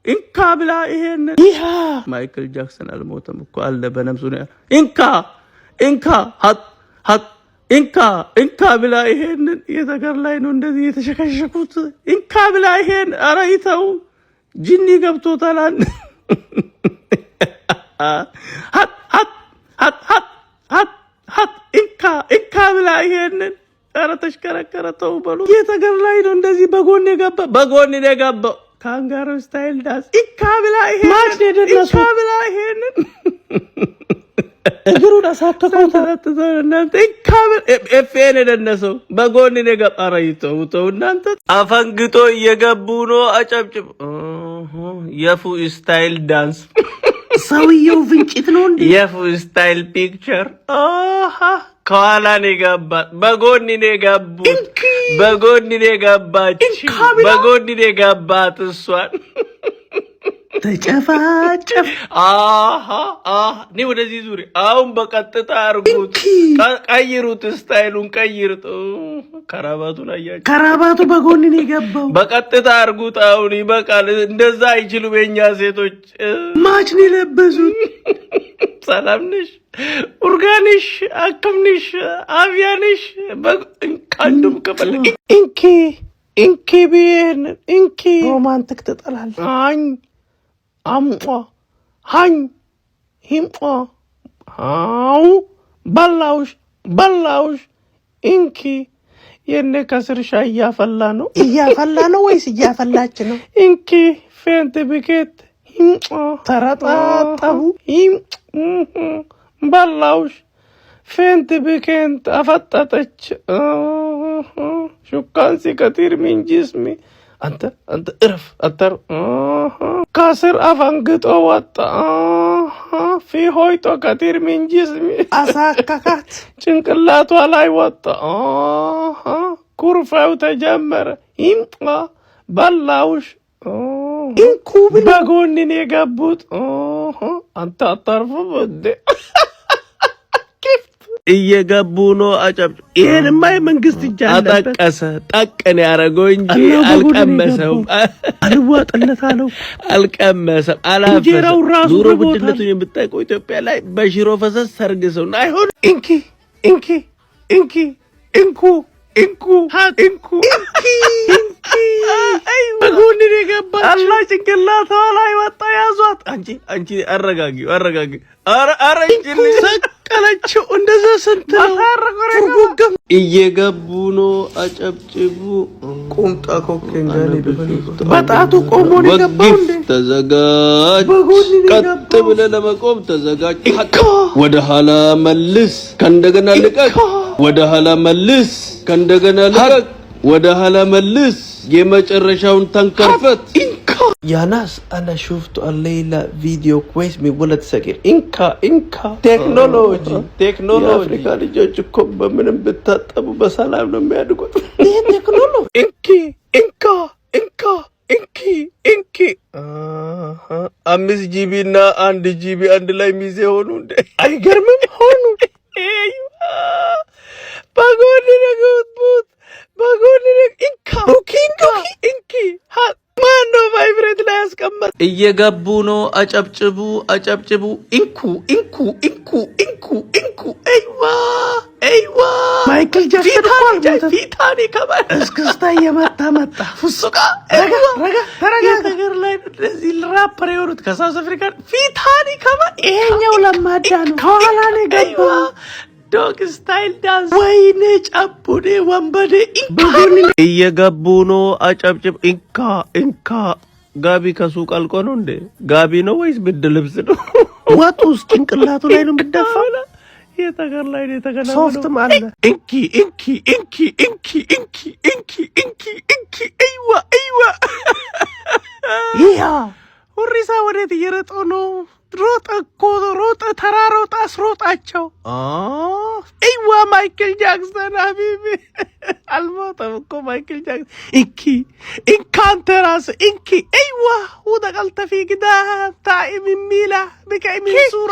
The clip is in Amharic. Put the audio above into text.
ኢንካ ብላ ይሄን ይሃ ማይክል ጃክሰን አልሞተም እኮ አለ በነፍሱ ነው። ኢንካ ብላ ይሄን የተገር ላይ ነው እንደዚህ የተሸከሸኩት። ኢንካ ብላ ይሄን ኧረ ይተው ጂኒ ገብቶታል። ኢንካ ብላ ይሄን ኧረ ተሽከረከረ ተው በሉ። የተገር ላይ ነው እንደዚህ በጎን የገባ ካንጋሮ ስታይል ዳንስ ኢንካ ብላ ይሄን ማች ደደነሱ ኢንካ ብላ ይሄን እግሩን አሳከፈው እናንተ ኢንካ ኤፍኤን ደነሰው በጎን የገባ ኧረ ይተው እናንተ አፈንግጦ እየገቡ ነው። አጨብጭብ የፉ ስታይል ዳንስ ሰውየው ፍንጭት ነው እንዴ? የፉ ስታይል ፒክቸር ከኋላ ነው የገባት በጎን ነው የገቡት በጎን ነው የገባች በጎን ነው የገባት እሷን ተጨፋጨፍ እኔ ወደዚህ ዙሪ አሁን በቀጥታ አርጉት ቀይሩት ስታይሉን ቀይሩት። ከራባቱን አያችሁ ከራባቱ በጎን ነው የገባው በቀጥታ አርጉት። አሁን ይበቃል። እንደዛ አይችሉም የኛ ሴቶች ማች ነው የለበሱት። ሰላም ነሽ ኦርጋኒሽ አከምንሽ አቪያንሽ በቃንዱም ከፈለ ኢንኪ ቢን ኢንኪ ሮማንቲክ ተጠላል አኝ አምጧ ሃኝ ሂምጧ ሃው በላውሽ ኢንኪ የኔ ከስርሻ እያፈላ ነው ወይስ እያፈላች ነው? ኢንኪ ፌንት ቢኬት ሂምጧ ተረጣጣቡ በላውሽ ፌንት ቢኬንት አፈጠጠች ሹካን ሲከቲር ሚን ጂስሚ አንተ እረፍ አተር ከስር አፈንግጦ ወጣ ፊሆይቶ ከቲር ሚን ጂስሚ አሳካካት ጭንቅላቷ ላይ ወጣ ኩርፋው ተጀመረ ይምጣ በላውሽ ኢንኩ በጎንን የገቡት አንተ አታርፉም እንዴ? እየገቡ ነው። አጨብጭ ይሄንማ የመንግስት እጅ አለበት። አጠቀሰ ጠቅን ያረገው እንጂ አልቀመሰውም። አልዋጥለት አለው አልቀመሰም። አላፈሰም። ኑሮ ውድነቱን የምታውቀው ኢትዮጵያ ላይ በሽሮ ፈሰስ ሰርግሰው አይሆን። ኢንኩ በጎን የገባ አላህ ጭንቅላቷ ላይ ወጣ ያዟት። አንቺ አረጋጊው ኧረ ሰቀለችው። እንደዛ ስንት ነው እየገቡ ነው። አጨብጭቡ ቁምጣ ኮኬንጋኔ በጣቱ ቆሞ ነው የገባው እንዴ? ተዘጋጅ ቀጥ ብለህ ለመቆም ተዘጋጅ። ወደ ኋላ መልስ ከእንደገና ልቀቅ። ወደ ኋላ መልስ ከእንደገና ልቀቅ። ወደ ኋላ መልስ የመጨረሻውን ተንከርፈት። ያናስ አና ሹፍቱ አለይላ ቪዲዮ ኩዌስ ሚወለት ሰቂር ኢንካ ቴክኖሎጂ የአፍሪካ ልጆች እኮ በምንም ብታጠቡ በሰላም ነው የሚያድጉት። ይሄ ቴክኖሎጂ ኢንኪ 5 ጂቢ እና 1 ጂቢ አንድ ላይ ሚዜ ሆኑ እንዴ? አይገርምም? ሆኑ በጎን ነገውት ኢንኪ ማን ነው ቫይብሬት ላይ ያስቀመጥ? እየገቡ ነው። አጨብጭቡ ኢንኩ አይዋ ማይክል ጃክሰን ፊታኒ ከማን እስክስታ የመጣ ፍሱቃ ረጋ ነገር ላይ ለዚህ ራፐር የሆኑት ከሳውዝ አፍሪካ ፊታኒ ከማን ይሄኛው ለማዳ ነው። ከኋላ ነው የገባ ዶግ ስታይል ዳንስ ወይኔ ጨቡኔ ወንበዴ እየገቡ ነው። አጨብጭብ ኢንካ ጋቢ ከሱቅ አልቆ ነው እንዴ? ጋቢ ነው ወይስ ብድ ልብስ ነው? ወጡ ውስጥ ጭንቅላቱ ላይ ነው የምትደፋው። የተገር ላይ ነው የተገና ሶፍትም አለ። ኢንኪ አይዋ ይያ ሁሪሳ ወዴት እየረጠው ነው? ሮጠ ተራሮጣ አስሮጣቸው። አይዋ ማይክል ጃክሰን ሀቢቢ አልሞተም እኮ ማይክል ጃክሰን። ኢንካንተ ራስ አይዋ ወደ ቀልተፊ ግዳ ታኢም ሚላ በከሚን ሱራ